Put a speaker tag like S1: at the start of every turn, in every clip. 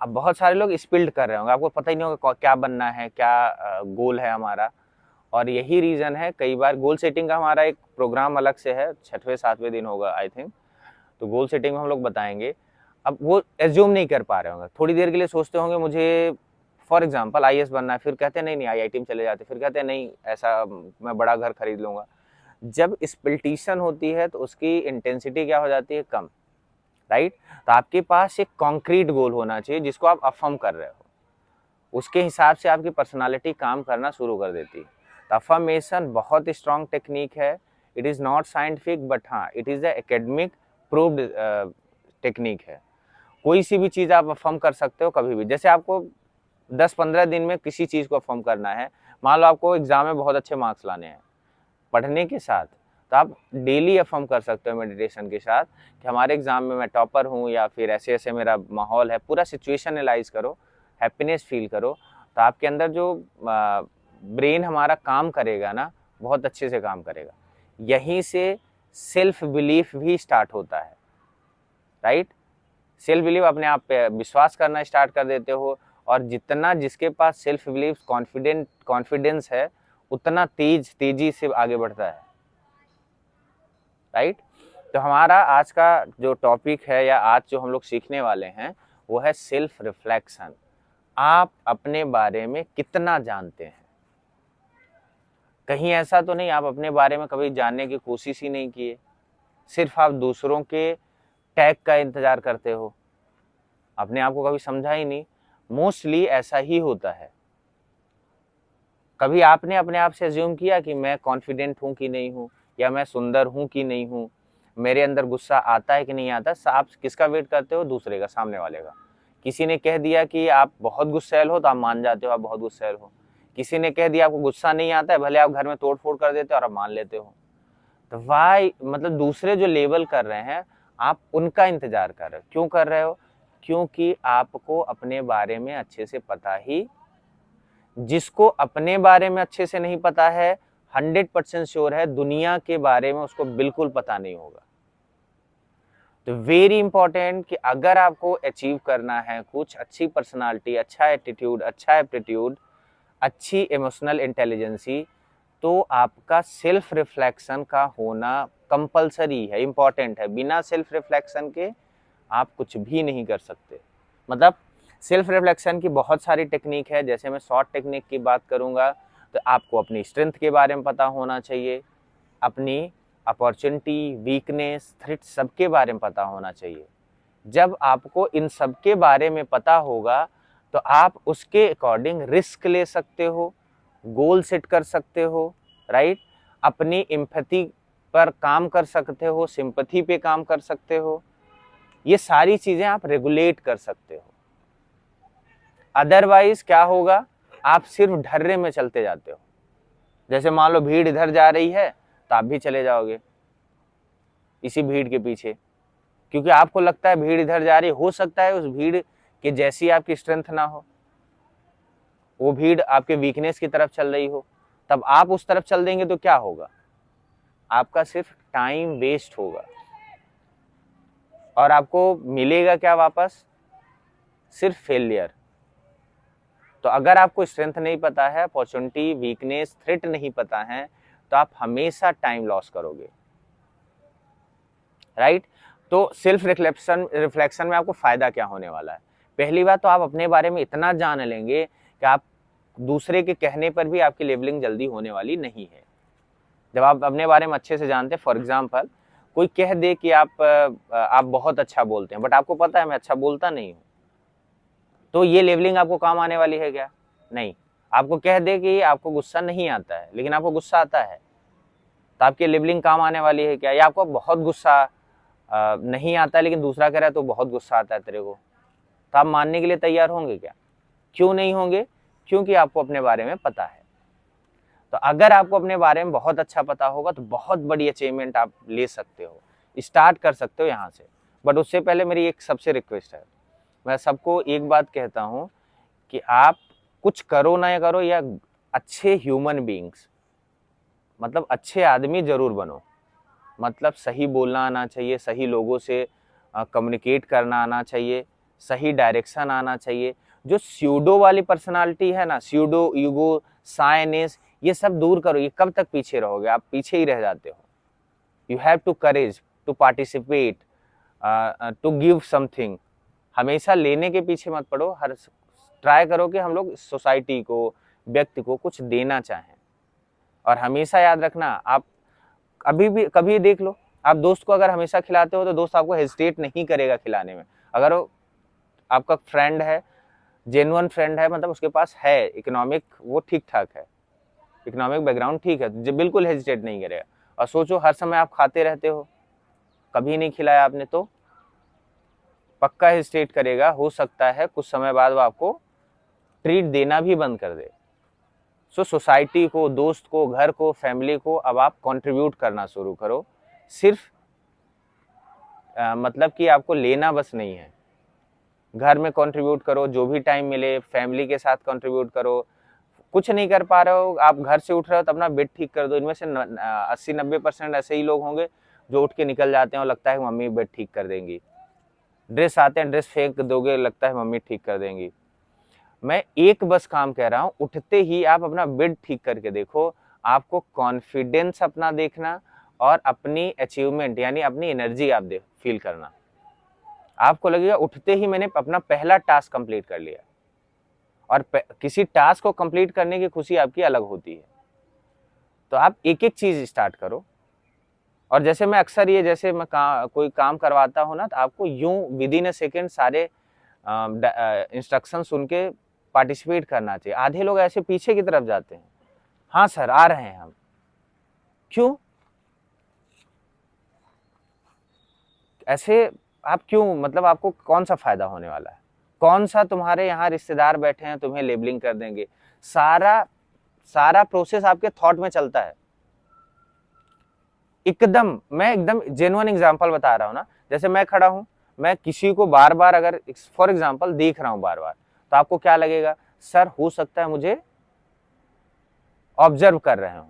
S1: अब बहुत सारे लोग स्पिल्ड कर रहे होंगे, आपको पता ही नहीं होगा क्या बनना है, क्या गोल है हमारा। और यही रीज़न है, कई बार गोल सेटिंग का हमारा एक प्रोग्राम अलग से है, 6वें 7वें दिन होगा आई थिंक, तो गोल सेटिंग में हम लोग बताएंगे। अब वो एज्यूम नहीं कर पा रहे होंगे, थोड़ी देर के लिए सोचते होंगे मुझे फॉर एग्जांपल आईएएस बनना है, फिर कहते हैं नहीं नहीं आईआईटी में चले जाते, फिर कहते हैं नहीं ऐसा मैं बड़ा घर खरीद लूँगा। जब स्पिल्टिशन होती है तो उसकी इंटेंसिटी क्या हो जाती है, कम, राइट। तो आपके पास एक कॉन्क्रीट गोल होना चाहिए जिसको आप अफर्म कर रहे हो, उसके हिसाब से आपकी पर्सनालिटी काम करना शुरू कर देती है। तो अफर्मेशन बहुत स्ट्रॉन्ग टेक्निक है, it is not scientific but हाँ it is the academic proved technique है। कोई सी भी चीज़ आप अफर्म कर सकते हो कभी भी, जैसे आपको 10-15 दिन में किसी चीज़ को अफर्म करना है, मान लो आपको एग्जाम में बहुत अच्छे मार्क्स लाने हैं पढ़ने के साथ, तो आप डेली अफर्म कर सकते हो मेडिटेशन के साथ कि हमारे एग्जाम में मैं टॉपर हूँ, या फिर ऐसे ऐसे मेरा माहौल है, पूरा सिचुएशन एनालाइज करो, हैप्पीनेस फील करो, तो आपके अंदर जो ब्रेन हमारा काम करेगा ना, बहुत अच्छे से काम करेगा। यहीं से सेल्फ बिलीफ भी स्टार्ट होता है, राइट। सेल्फ बिलीव, अपने आप पे विश्वास करना स्टार्ट कर देते हो, और जितना जिसके पास सेल्फ बिलीव कॉन्फिडेंस है उतना तेजी से आगे बढ़ता है, राइट। तो हमारा आज का जो टॉपिक है या आज जो हम लोग सीखने वाले हैं वो है सेल्फ रिफ्लेक्शन। आप अपने बारे में कितना जानते हैं। कहीं ऐसा तो नहीं आप अपने बारे में कभी जानने की कोशिश ही नहीं किए, सिर्फ आप दूसरों के टैग का इंतजार करते हो, अपने आप को कभी समझा ही नहीं। मोस्टली ऐसा ही होता है। कभी आपने अपने आप से अज्यूम किया कि मैं कॉन्फिडेंट हूं कि नहीं हूं, या मैं सुंदर हूं कि नहीं हूं, मेरे अंदर गुस्सा आता है कि नहीं आता। आप किसका वेट करते हो, दूसरे का, सामने वाले का। किसी ने कह दिया कि आप बहुत गुस्सैल हो तो आप मान जाते हो आप बहुत गुस्सैल हो। किसी ने कह दिया आपको गुस्सा नहीं आता है, भले आप घर में तोड़ फोड़ कर देते हो और आप मान लेते हो। तो वाई मतलब दूसरे जो लेबल कर रहे हैं आप उनका इंतजार कर रहे हो। क्यों कर रहे हो? क्योंकि आपको अपने बारे में अच्छे से पता ही, जिसको अपने बारे में अच्छे से नहीं पता है 100% श्योर है दुनिया के बारे में उसको बिल्कुल पता नहीं होगा। तो वेरी इंपॉर्टेंट कि अगर आपको अचीव करना है कुछ, अच्छी पर्सनालिटी, अच्छा एटीट्यूड, अच्छा एप्टीट्यूड, अच्छी इमोशनल इंटेलिजेंसी, तो आपका सेल्फ रिफ्लेक्शन का होना कंपलसरी है, इंपॉर्टेंट है। बिना सेल्फ रिफ्लेक्शन के आप कुछ भी नहीं कर सकते। मतलब सेल्फ रिफ्लेक्शन की बहुत सारी टेक्निक है, जैसे मैं शॉर्ट टेक्निक की बात करूंगा तो आपको अपनी स्ट्रेंथ के बारे में पता होना चाहिए, अपनी अपॉर्चुनिटी, वीकनेस, थ्रेट सबके बारे में पता होना चाहिए। जब आपको इन सब के बारे में पता होगा तो आप उसके अकॉर्डिंग रिस्क ले सकते हो, गोल सेट कर सकते हो, राइट। अपनी एम्पैथी पर काम कर सकते हो, सिंपैथी पे काम कर सकते हो, ये सारी चीजें आप रेगुलेट कर सकते हो। अदरवाइज क्या होगा, आप सिर्फ ढर्रे में चलते जाते हो। जैसे मान लो भीड़ इधर जा रही है तो आप भी चले जाओगे इसी भीड़ के पीछे, क्योंकि आपको लगता है भीड़ इधर जा रही है। हो सकता है उस भीड़ के जैसी आपकी स्ट्रेंथ ना हो, वो भीड़ आपके वीकनेस की तरफ चल रही हो, तब आप उस तरफ चल देंगे तो क्या होगा, आपका सिर्फ टाइम वेस्ट होगा और आपको मिलेगा क्या वापस, सिर्फ फेलियर। तो अगर आपको स्ट्रेंथ नहीं पता है, अपॉर्चुनिटी, वीकनेस, थ्रेट नहीं पता है, तो आप हमेशा टाइम लॉस करोगे, राइट। तो सेल्फ रिफ्लेक्शन में आपको फायदा क्या होने वाला है? पहली बात तो आप अपने बारे में इतना जान लेंगे कि आप दूसरे के कहने पर भी आपकी लेबलिंग जल्दी होने वाली नहीं है। जब आप अपने बारे में अच्छे से जानते हैं, फॉर एग्जाम्पल कोई कह दे कि आप बहुत अच्छा बोलते हैं, बट आपको पता है मैं अच्छा बोलता नहीं हूं, तो ये लेबलिंग आपको काम आने वाली है क्या? नहीं। आपको कह दे कि आपको गुस्सा नहीं आता है लेकिन आपको गुस्सा आता है, तो आपकी लेबलिंग काम आने वाली है क्या? या आपको बहुत गुस्सा नहीं आता है लेकिन दूसरा कह रहा है तो बहुत गुस्सा आता है तेरे को, तो आप मानने के लिए तैयार होंगे क्या? क्यों नहीं होंगे? क्योंकि आपको अपने बारे में पता है। तो अगर आपको अपने बारे में बहुत अच्छा पता होगा तो बहुत बड़ी अचीवमेंट आप ले सकते हो, स्टार्ट कर सकते हो यहाँ से। बट उससे पहले मेरी एक सबसे रिक्वेस्ट है, मैं सबको एक बात कहता हूँ कि आप कुछ करो ना करो, या अच्छे ह्यूमन बीइंग्स, मतलब अच्छे आदमी जरूर बनो। मतलब सही बोलना आना चाहिए, सही लोगों से कम्युनिकेट करना आना चाहिए, सही डायरेक्शन आना चाहिए। जो स्यूडो वाली पर्सनालिटी है ना, स्यूडो, ईगो, साइनेस, ये सब दूर करो। ये कब तक पीछे रहोगे? आप पीछे ही रह जाते हो। You have to courage to participate, to give something. हमेशा लेने के पीछे मत पड़ो, हर ट्राई करो कि हम लोग सोसाइटी को, व्यक्ति को कुछ देना चाहें। और हमेशा याद रखना, आप अभी भी कभी देख लो, आप दोस्त को अगर हमेशा खिलाते हो तो दोस्त आपको हेजिटेट नहीं करेगा खिलाने में। अगर वो आपका फ्रेंड है, जेन्युइन फ्रेंड है, मतलब उसके पास है इकोनॉमिक, वो ठीक ठाक है, इकोनॉमिक बैकग्राउंड ठीक है, जो बिल्कुल हेजिटेट नहीं करेगा। और सोचो हर समय आप खाते रहते हो, कभी नहीं खिलाया आपने, तो पक्का हेजिटेट करेगा। हो सकता है कुछ समय बाद वो आपको ट्रीट देना भी बंद कर दे। सो सोसाइटी को, दोस्त को, घर को, फैमिली को अब आप कंट्रीब्यूट करना शुरू करो। सिर्फ मतलब कि आपको लेना बस नहीं है, घर में कंट्रीब्यूट करो, जो भी टाइम मिले फैमिली के साथ कंट्रीब्यूट करो। कुछ नहीं कर पा रहे हो, आप घर से उठ रहे हो तो अपना बेड ठीक कर दो। इनमें से 80-90% ऐसे ही लोग होंगे जो उठ के निकल जाते हैं और लगता है मम्मी बेड ठीक कर देंगी। ड्रेस आते हैं, ड्रेस फेंक दोगे, लगता है मम्मी ठीक कर देंगी। मैं एक बस काम कह रहा हूँ, उठते ही आप अपना बेड ठीक करके देखो। आपको कॉन्फिडेंस अपना देखना और अपनी अचीवमेंट यानी अपनी एनर्जी आप फील करना। आपको लगेगा उठते ही मैंने अपना पहला टास्क कंप्लीट कर लिया। और किसी टास्क को कंप्लीट करने की खुशी आपकी अलग होती है। तो आप एक एक चीज स्टार्ट करो। और जैसे मैं अक्सर ये, जैसे मैं कोई काम करवाता हूँ ना, तो आपको यूं विद इन अ सेकेंड सारे इंस्ट्रक्शन सुन के पार्टिसिपेट करना चाहिए। आधे लोग ऐसे पीछे की तरफ जाते हैं, हाँ सर आ रहे हैं हम। क्यों ऐसे? आप क्यों, मतलब आपको कौन सा फायदा होने वाला है? कौन सा तुम्हारे यहाँ रिश्तेदार बैठे हैं तुम्हें लेबलिंग कर देंगे? सारा सारा प्रोसेस आपके थॉट में चलता है। एकदम मैं एकदम जेन्युइन एग्जांपल बता रहा हूँ ना। जैसे मैं खड़ा हूँ, मैं किसी को बार बार अगर फॉर एग्जांपल देख रहा हूँ बार बार, तो आपको क्या लगेगा? सर हो सकता है मुझे ऑब्जर्व कर रहे हो।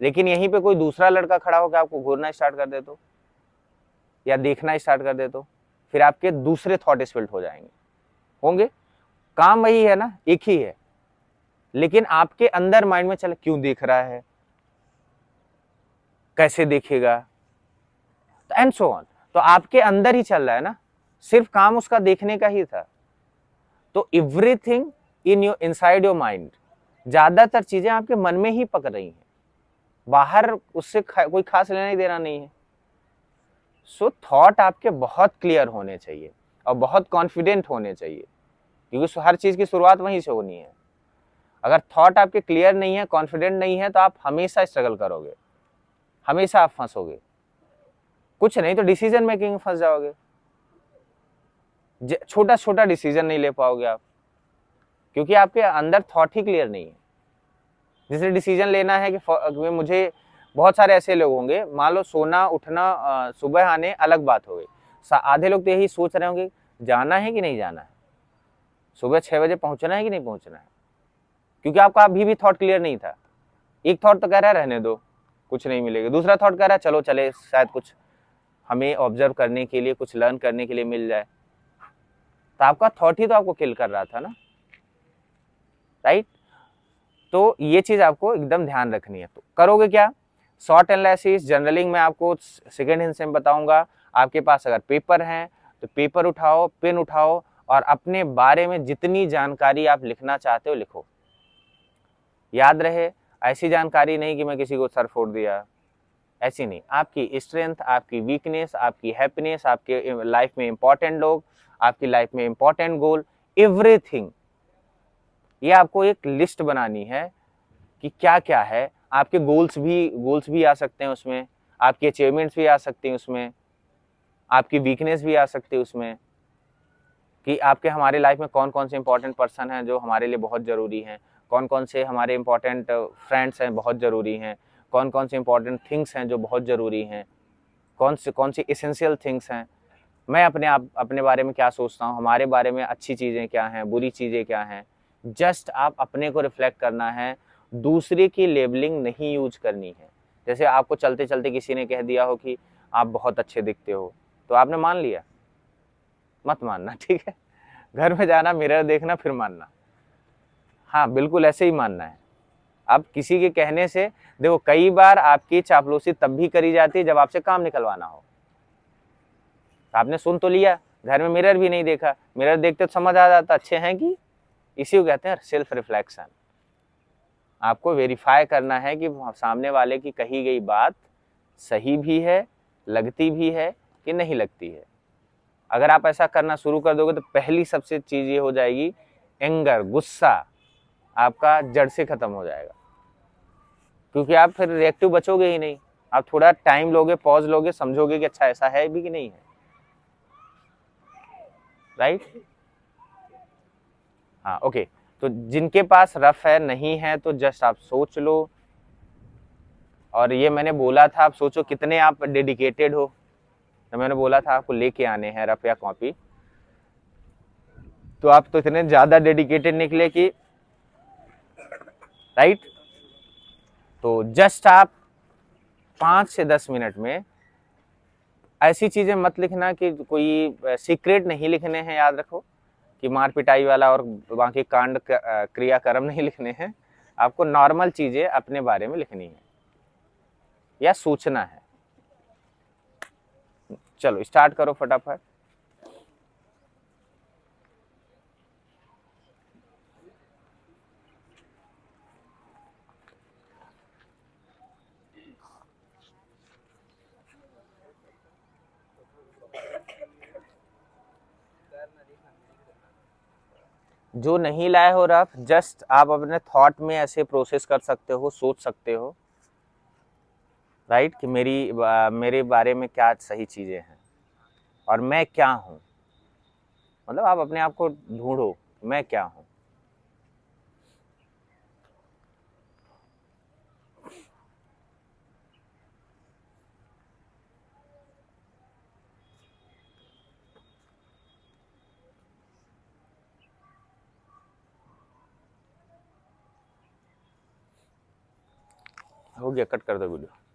S1: लेकिन यहीं पे कोई दूसरा लड़का खड़ा होकर आपको घूरना स्टार्ट कर दे तो, या देखना स्टार्ट कर दे तो, फिर आपके दूसरे थॉट स्पिल्ट हो जाएंगे, होंगे। काम वही है ना, एक ही है, लेकिन आपके अंदर माइंड में चले क्यों देख रहा है, कैसे देखेगा, एंड सो ऑन। तो आपके अंदर ही चल रहा है ना, सिर्फ काम उसका देखने का ही था। तो everything in your inside your mind, ज्यादातर चीजें आपके मन में ही पक रही हैं, बाहर उससे कोई खास लेना ही देना नहीं है। सो थॉट आपके बहुत क्लियर होने चाहिए और बहुत कॉन्फिडेंट होने चाहिए, क्योंकि हर चीज की शुरुआत वहीं से होनी है। अगर थॉट आपके क्लियर नहीं है, कॉन्फिडेंट नहीं है, तो आप हमेशा स्ट्रगल करोगे, हमेशा आप फंसोगे, कुछ नहीं तो डिसीजन मेकिंग में फंस जाओगे। छोटा छोटा डिसीजन नहीं ले पाओगे आप, क्योंकि आपके अंदर थॉट ही क्लियर नहीं है। जैसे डिसीजन लेना है कि मुझे, बहुत सारे ऐसे लोग होंगे, मान लो सोना उठना सुबह आने अलग बात हो गई। आधे लोग तो यही सोच रहे होंगे जाना है कि नहीं जाना है, सुबह 6 बजे पहुंचना है कि नहीं पहुंचना है, क्योंकि आपका अभी भी थॉट क्लियर नहीं था। एक थॉट तो कह रहा है रहने दो, कुछ नहीं मिलेगा। दूसरा थॉट कह रहा है चलो चले, शायद कुछ हमें ऑब्जर्व करने के लिए, कुछ लर्न करने के लिए मिल जाए। तो आपका थॉट ही तो आपको किल कर रहा था ना, राइट? तो ये चीज आपको एकदम ध्यान रखनी है। तो करोगे क्या? शॉर्ट एनालिसिस, जर्नलिंग में आपको सेकेंड हिंट से बताऊंगा। आपके पास अगर पेपर है तो पेपर उठाओ, पेन उठाओ, और अपने बारे में जितनी जानकारी आप लिखना चाहते हो लिखो। याद रहे, ऐसी जानकारी नहीं कि मैं किसी को सर फोड़ दिया, ऐसी नहीं। आपकी स्ट्रेंथ, आपकी वीकनेस, आपकी हैप्पीनेस, आपके लाइफ में इंपॉर्टेंट लोग, आपकी लाइफ में इंपॉर्टेंट गोल, एवरीथिंग, ये आपको एक लिस्ट बनानी है कि क्या क्या है। आपके गोल्स भी आ सकते हैं उसमें, आपकी अचीवमेंट्स भी आ सकती हैं उसमें, आपकी वीकनेस भी आ सकती है उसमें, कि आपके हमारे लाइफ में कौन कौन से इंपॉर्टेंट पर्सन हैं जो हमारे लिए बहुत ज़रूरी हैं, कौन कौन से हमारे इंपॉर्टेंट फ्रेंड्स हैं बहुत ज़रूरी हैं, कौन से इंपॉर्टेंट थिंग्स हैं जो बहुत ज़रूरी हैं, कौन सी एसेंशियल थिंग्स हैं। मैं अपने बारे में क्या सोचता हूँ, हमारे बारे में अच्छी चीज़ें क्या हैं, बुरी चीज़ें क्या हैं। जस्ट आप अपने को रिफ्लेक्ट करना है, दूसरे की लेबलिंग नहीं यूज करनी है। जैसे आपको चलते चलते किसी ने कह दिया हो कि आप बहुत अच्छे दिखते हो, तो आपने मान लिया, मत मानना, ठीक है? घर में जाना, मिरर देखना, फिर मानना। हाँ बिल्कुल ऐसे ही मानना है। अब किसी के कहने से देखो, कई बार आपकी चापलूसी तब भी करी जाती है जब आपसे काम निकलवाना हो। आपने सुन तो लिया, घर में मिरर भी नहीं देखा, मिरर देखते तो समझ आ जाता अच्छे हैं कि। इसी को कहते हैं सेल्फ रिफ्लेक्शन। आपको वेरीफाई करना है कि सामने वाले की कही गई बात सही भी है, लगती भी है कि नहीं लगती है। अगर आप ऐसा करना शुरू कर दोगे तो पहली सबसे चीज ये हो जाएगी, एंगर, गुस्सा आपका जड़ से खत्म हो जाएगा, क्योंकि आप फिर रिएक्टिव बचोगे ही नहीं। आप थोड़ा टाइम लोगे, पॉज लोगे, समझोगे कि अच्छा ऐसा है भी कि नहीं है। राइट। हाँ ओके। तो जिनके पास रफ है, नहीं है, तो जस्ट आप सोच लो। और ये मैंने बोला था, आप सोचो कितने आप डेडिकेटेड हो। तो मैंने बोला था आपको लेके आने हैं रफ या कॉपी, तो आप तो इतने ज्यादा डेडिकेटेड निकले कि। राइट। तो जस्ट आप 5 से 10 मिनट में ऐसी चीजें मत लिखना कि कोई सीक्रेट नहीं लिखने हैं, याद रखो कि मार पिटाई वाला और बाकी कांड क्रियाक्रम नहीं लिखने हैं। आपको नॉर्मल चीजें अपने बारे में लिखनी है या सोचना है। चलो स्टार्ट करो फटाफट। जो नहीं लाए हो रफ, जस्ट आप अपने थॉट में ऐसे प्रोसेस कर सकते हो, सोच सकते हो। राइट, कि मेरे बारे में क्या सही चीजें हैं और मैं क्या हूं। मतलब आप अपने आप को ढूंढो, मैं क्या हूं। हो गया, कट कर दो वीडियो।